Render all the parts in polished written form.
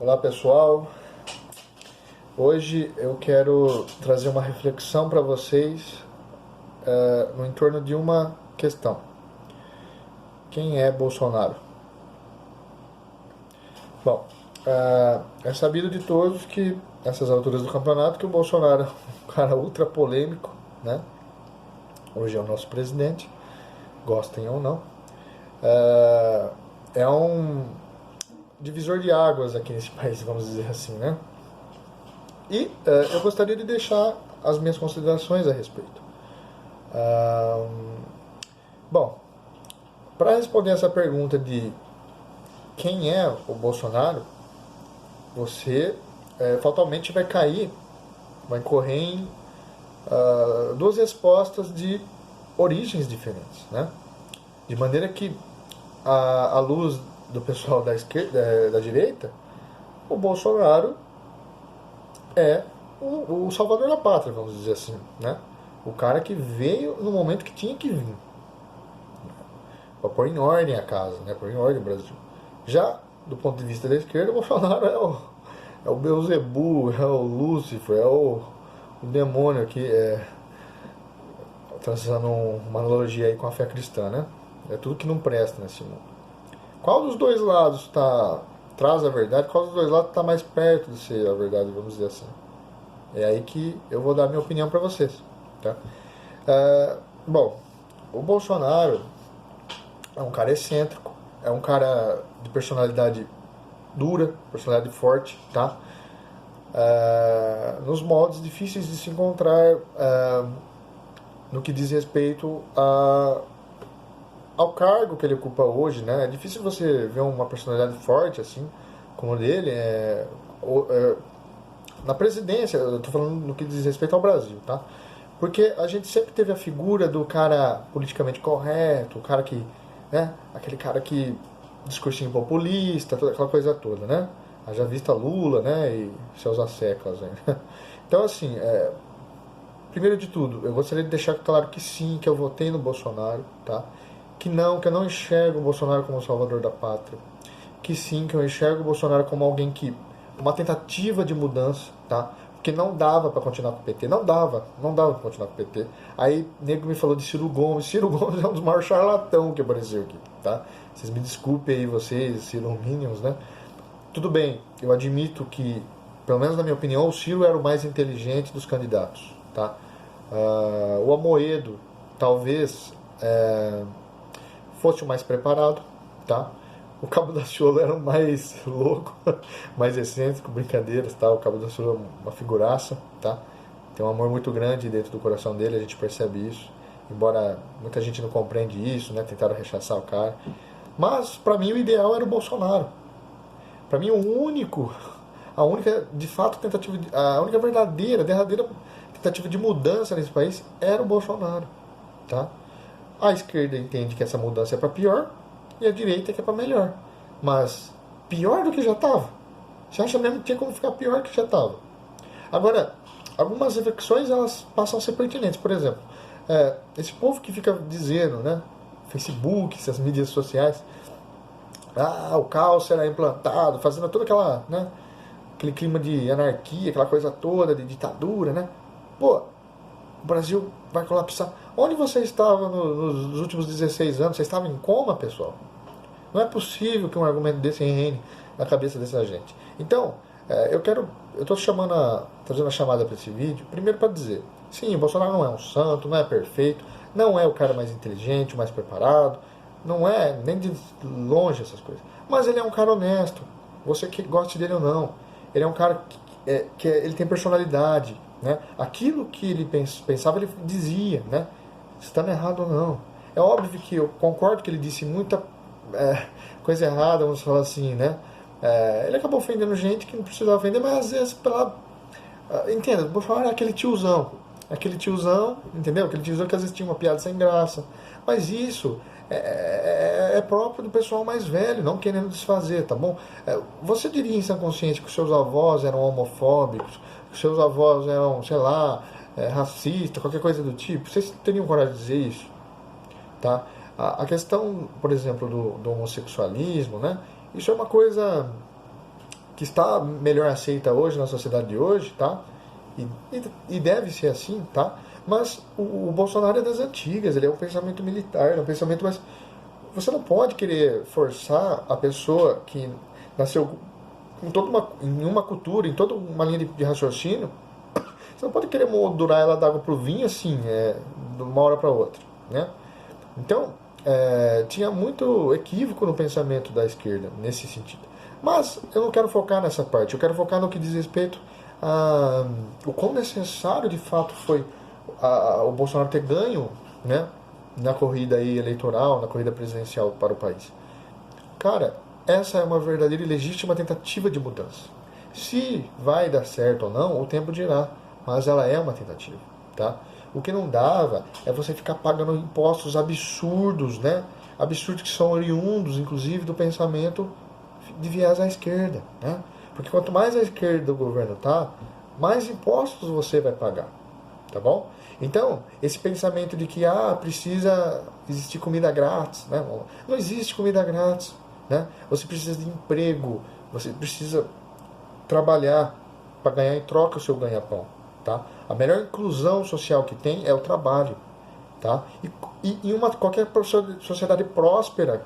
Olá pessoal, hoje eu quero trazer uma reflexão para vocês no entorno de uma questão. Quem é Bolsonaro? Bom, é sabido de todos que nessas alturas do campeonato que o Bolsonaro é um cara ultra polêmico, né? Hoje é o nosso presidente, gostem ou não. É um divisor de águas aqui nesse país, vamos dizer assim, né? E eu gostaria de deixar as minhas considerações a respeito. Bom, para responder essa pergunta de quem é o Bolsonaro, você fatalmente vai cair, vai incorrer em duas respostas de origens diferentes, né? De maneira que, à luz do pessoal da esquerda, da direita, o Bolsonaro é o salvador da pátria, vamos dizer assim, né? O cara que veio no momento que tinha que vir, para pôr em ordem a casa, né? Pôr em ordem o Brasil. Já do ponto de vista da esquerda, o Bolsonaro é o Beelzebub, é o Lúcifer, é o demônio que trazendo uma analogia aí com a fé cristã, né? É tudo que não presta nesse mundo. Qual dos dois lados traz a verdade? Qual dos dois lados está mais perto de ser a verdade, vamos dizer assim? É aí que eu vou dar minha opinião para vocês, tá? Bom, o Bolsonaro é um cara excêntrico, é um cara de personalidade dura, personalidade forte, tá? Nos moldes difíceis de se encontrar no que diz respeito ao cargo que ele ocupa hoje, né? É difícil você ver uma personalidade forte assim, como o dele, na presidência, eu estou falando no que diz respeito ao Brasil, tá? Porque a gente sempre teve a figura do cara politicamente correto, o cara que, né? Aquele cara que discursinho populista, toda aquela coisa toda, né? Haja vista Lula, né? E seus asseclas, né? Então, assim, primeiro de tudo, eu gostaria de deixar claro que sim, que eu votei no Bolsonaro, tá? Que eu não enxergo o Bolsonaro como o salvador da pátria. Que sim, que eu enxergo o Bolsonaro como alguém que uma tentativa de mudança, tá? Porque não dava para continuar com o PT, não dava para continuar com o PT. Aí nego me falou de Ciro Gomes. Ciro Gomes é um dos maiores charlatão que apareceu aqui, tá? Vocês me desculpem aí, vocês, Ciro Minions, né? Tudo bem, eu admito que, pelo menos na minha opinião, o Ciro era o mais inteligente dos candidatos, tá? O Amoedo talvez fosse o mais preparado, tá? O Cabo da Ciolo era o mais louco, mais excêntrico, brincadeiras, tá? O Cabo da Ciolo é uma figuraça, tá? Tem um amor muito grande dentro do coração dele, a gente percebe isso. Embora muita gente não compreende isso, né? Tentaram rechaçar o cara. Mas, para mim, o ideal era o Bolsonaro. Para mim, a única, de fato, a única derradeira tentativa de mudança nesse país era o Bolsonaro, tá? A esquerda entende que essa mudança é para pior e a direita que é para melhor. Mas pior do que já estava? Você acha mesmo que tinha como ficar pior do que já estava? Agora, algumas reflexões elas passam a ser pertinentes. Por exemplo, esse povo que fica dizendo, né? Facebook, essas mídias sociais, o caos será implantado, fazendo toda aquela, né? Aquele clima de anarquia, aquela coisa toda, de ditadura, né? Pô, o Brasil vai colapsar. Onde você estava nos últimos 16 anos? Você estava em coma, pessoal? Não é possível que um argumento desse reine na cabeça dessa gente. Então, eu estou trazendo a chamada para esse vídeo, primeiro para dizer, sim, o Bolsonaro não é um santo, não é perfeito, não é o cara mais inteligente, o mais preparado, não é nem de longe essas coisas. Mas ele é um cara honesto, você que goste dele ou não. Ele é um cara ele tem personalidade, né? Aquilo que ele pensava, ele dizia, né? Estando errado ou não. É óbvio que eu concordo que ele disse muita coisa errada, vamos falar assim, né? Ele acabou ofendendo gente que não precisava ofender, mas às vezes entenda, vou falar aquele tiozão, entendeu? Aquele tiozão que às vezes tinha uma piada sem graça. Mas isso é próprio do pessoal mais velho, não querendo desfazer, tá bom? Você diria em sã consciência que os seus avós eram homofóbicos, que os seus avós eram, sei lá, racistas, qualquer coisa do tipo? Vocês teriam coragem de dizer isso? Tá? A questão, por exemplo, do homossexualismo, né? Isso é uma coisa que está melhor aceita hoje na sociedade de hoje, tá? E deve ser assim, tá? Mas o Bolsonaro é das antigas, ele é um pensamento militar, é um pensamento mais... Você não pode querer forçar a pessoa que nasceu em uma cultura, em toda uma linha de raciocínio, você não pode querer moldurar ela d'água pro vinho assim, de uma hora para outra, né? Então, tinha muito equívoco no pensamento da esquerda, nesse sentido. Mas eu não quero focar nessa parte, eu quero focar no que diz respeito a o quão necessário de fato foi o Bolsonaro ter ganho, né, na corrida aí eleitoral, na corrida presidencial para o país. Cara, essa é uma verdadeira e legítima tentativa de mudança. Se vai dar certo ou não, o tempo dirá, mas ela é uma tentativa, tá? O que não dava é você ficar pagando impostos absurdos, né? Absurdos que são oriundos, inclusive, do pensamento de viés à esquerda, né? Porque quanto mais à esquerda o governo tá, mais impostos você vai pagar, tá bom? Então, esse pensamento de que precisa existir comida grátis, né? Não existe comida grátis, né? Você precisa de emprego, você precisa trabalhar para ganhar em troca o seu ganha-pão, tá? A melhor inclusão social que tem é o trabalho, tá? E qualquer sociedade próspera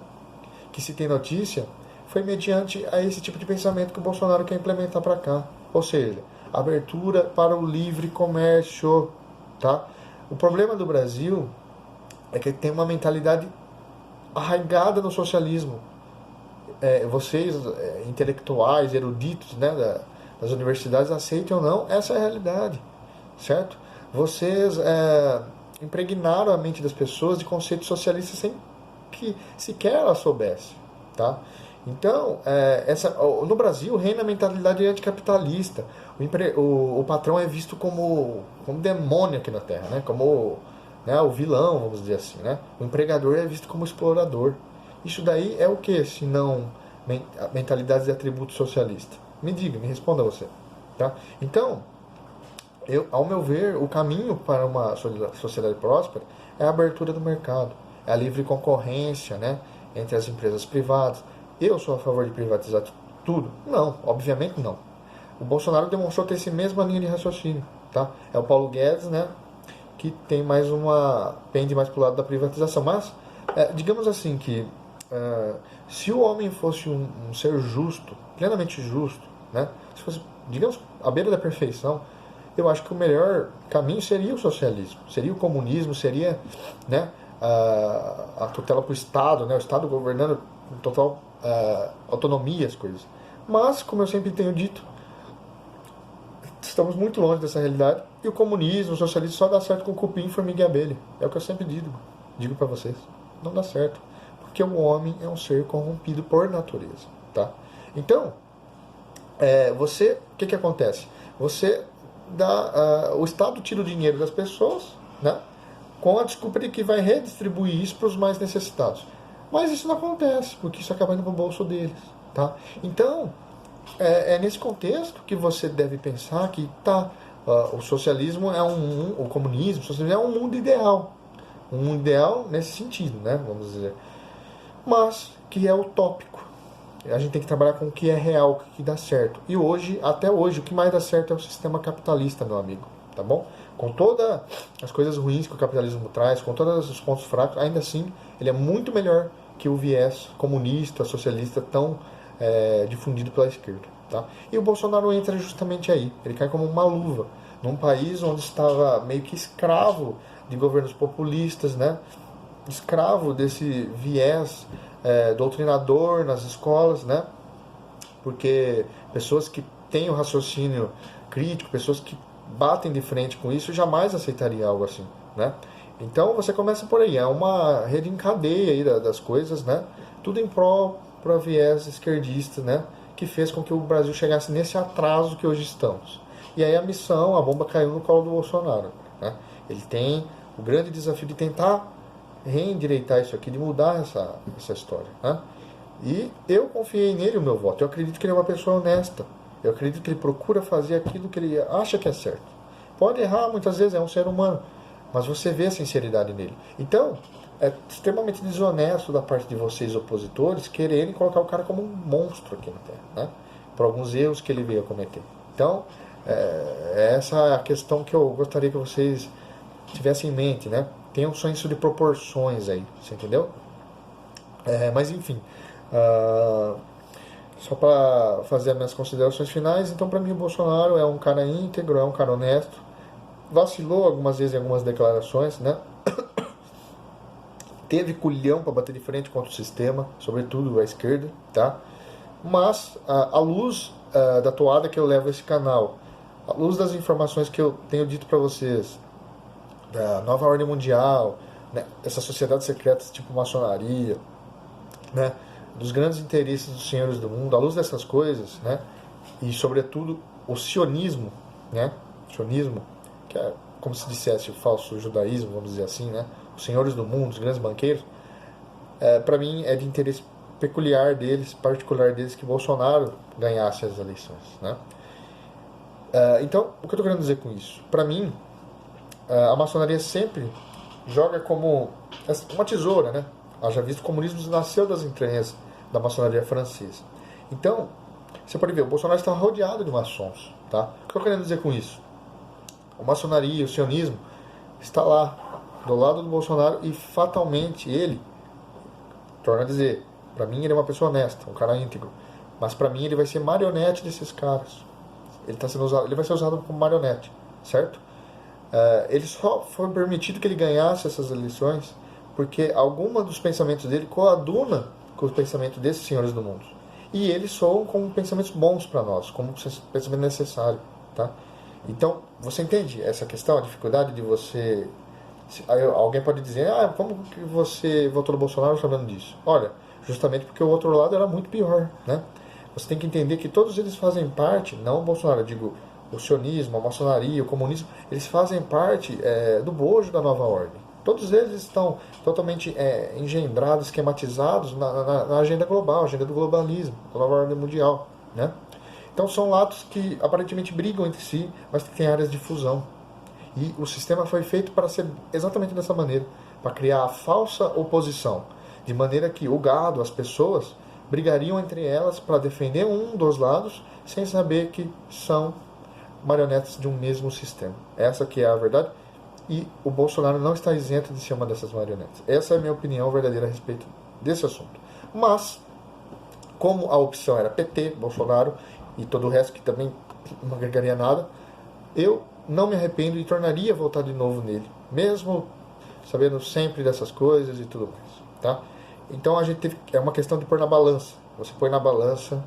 que se tem notícia foi mediante a esse tipo de pensamento que o Bolsonaro quer implementar para cá. Ou seja, abertura para o livre comércio, tá? O problema do Brasil é que tem uma mentalidade arraigada no socialismo. Vocês, intelectuais, eruditos, né, das universidades, aceitem ou não, essa é a realidade, certo? Vocês impregnaram a mente das pessoas de conceitos socialistas sem que sequer ela soubesse, tá? Então, no Brasil reina a mentalidade anticapitalista. O patrão é visto como demônio aqui na Terra, né? Como, né, o vilão, vamos dizer assim, né? O empregador é visto como explorador. Isso daí é o que, se não mentalidades e atributos socialistas? Me diga, me responda você, tá? Então, ao meu ver, o caminho para uma sociedade próspera é a abertura do mercado, é a livre concorrência, né, entre as empresas privadas. Eu sou a favor de privatizar tudo? Não, obviamente não. O Bolsonaro demonstrou ter essa mesma linha de raciocínio, tá? É o Paulo Guedes, né, que tem pende mais para o lado da privatização. Mas, digamos assim que se o homem fosse um ser justo, plenamente justo, né, se fosse, digamos, à beira da perfeição, eu acho que o melhor caminho seria o socialismo, seria o comunismo, seria, né, a tutela para o Estado, né, o Estado governando com total autonomia as coisas. Mas, como eu sempre tenho dito, estamos muito longe dessa realidade e o comunismo, o socialismo só dá certo com cupim, formiga e abelha. É o que eu sempre digo para vocês. Não dá certo, porque o homem é um ser corrompido por natureza, tá? Então, o que acontece? Você o Estado tira o dinheiro das pessoas, né, com a desculpa de que vai redistribuir isso para os mais necessitados. Mas isso não acontece, porque isso acaba indo para o bolso deles, tá? Então, é nesse contexto que você deve pensar que o socialismo o comunismo, o socialismo é um mundo ideal. Um mundo ideal nesse sentido, né, vamos dizer. Mas que é utópico. A gente tem que trabalhar com o que é real, o que dá certo. E hoje, até hoje, o que mais dá certo é o sistema capitalista, meu amigo, tá bom? Com todas as coisas ruins que o capitalismo traz, com todos os pontos fracos, ainda assim, ele é muito melhor que o viés comunista, socialista tão difundido pela esquerda, tá? E o Bolsonaro entra justamente aí. Ele cai como uma luva num país onde estava meio que escravo de governos populistas, né? Escravo desse viés doutrinador nas escolas, né? Porque pessoas que têm o raciocínio crítico, pessoas que batem de frente com isso, jamais aceitariam algo assim, né? Então você começa por aí, é uma rede em cadeia aí das coisas, né? Tudo em prol para viés esquerdista, né? Que fez com que o Brasil chegasse nesse atraso que hoje estamos. E aí a bomba caiu no colo do Bolsonaro, né? Ele tem o grande desafio de tentar reendireitar isso aqui, de mudar essa história, né? E eu confiei nele o meu voto. Eu acredito que ele é uma pessoa honesta. Eu acredito que ele procura fazer aquilo que ele acha que é certo. Pode errar, muitas vezes, é um ser humano, mas você vê a sinceridade nele. Então, é extremamente desonesto da parte de vocês, opositores, quererem colocar o cara como um monstro aqui na Terra, né? por alguns erros que ele veio a cometer. Então, essa é a questão que eu gostaria que vocês tivessem em mente, né? Tem um senso de proporções aí, você entendeu? Mas enfim, só para fazer as minhas considerações finais, então para mim o Bolsonaro é um cara íntegro, é um cara honesto, vacilou algumas vezes em algumas declarações, né? Teve culhão para bater de frente contra o sistema, sobretudo a esquerda, tá? Mas à luz da toada que eu levo a esse canal, à luz das informações que eu tenho dito para vocês, da nova ordem mundial, né, essas sociedades secretas tipo maçonaria, né, dos grandes interesses dos senhores do mundo, à luz dessas coisas, né, e sobretudo o sionismo, né, sionismo, que é como se dissesse o falso judaísmo, vamos dizer assim, né, os senhores do mundo, os grandes banqueiros, para mim é de interesse peculiar deles, particular deles, que Bolsonaro ganhasse as eleições, né. Então, o que eu estou querendo dizer com isso? Para mim, a maçonaria sempre joga como uma tesoura, né? Haja visto que o comunismo nasceu das entranhas da maçonaria francesa. Então, você pode ver, o Bolsonaro está rodeado de maçons, tá? O que eu estou querendo dizer com isso? A maçonaria, o sionismo, está lá, do lado do Bolsonaro, e fatalmente ele, torna a dizer, para mim ele é uma pessoa honesta, um cara íntegro, mas para mim ele vai ser marionete desses caras. Ele tá sendo usado, ele vai ser usado como marionete, certo? Ele só foi permitido que ele ganhasse essas eleições porque alguma dos pensamentos dele coaduna com os pensamentos desses senhores do mundo. E eles soam como pensamentos bons para nós, como pensamento necessário, tá? Então, você entende essa questão, a dificuldade de você... Alguém pode dizer, como que você votou no Bolsonaro sabendo disso? Olha, justamente porque o outro lado era muito pior, né? Você tem que entender que todos eles fazem parte, não o Bolsonaro, eu digo, o sionismo, a maçonaria, o comunismo, eles fazem parte do bojo da nova ordem. Todos eles estão totalmente engendrados, esquematizados na agenda global, agenda do globalismo, da nova ordem mundial, né? Então são lados que aparentemente brigam entre si, mas que têm áreas de fusão. E o sistema foi feito para ser exatamente dessa maneira, para criar a falsa oposição, de maneira que o gado, as pessoas, brigariam entre elas para defender um dos lados, sem saber que são marionetes de um mesmo sistema. Essa que é a verdade, e o Bolsonaro não está isento de ser uma dessas marionetes. Essa é a minha opinião verdadeira a respeito desse assunto. Mas, como a opção era PT, Bolsonaro, e todo o resto que também não agregaria nada, eu não me arrependo e tornaria a votar de novo nele, mesmo sabendo sempre dessas coisas e tudo mais, tá? Então a gente teve, é uma questão de pôr na balança. Você põe na balança,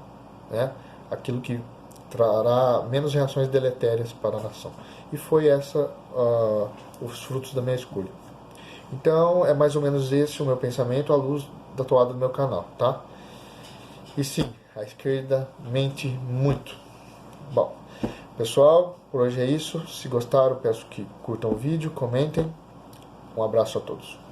né, aquilo que trará menos reações deletérias para a nação. E foi essa os frutos da minha escolha. Então é mais ou menos esse o meu pensamento à luz da toada do meu canal, tá? E sim, a esquerda mente muito. Bom, pessoal, por hoje é isso. Se gostaram, peço que curtam o vídeo, comentem. Um abraço a todos.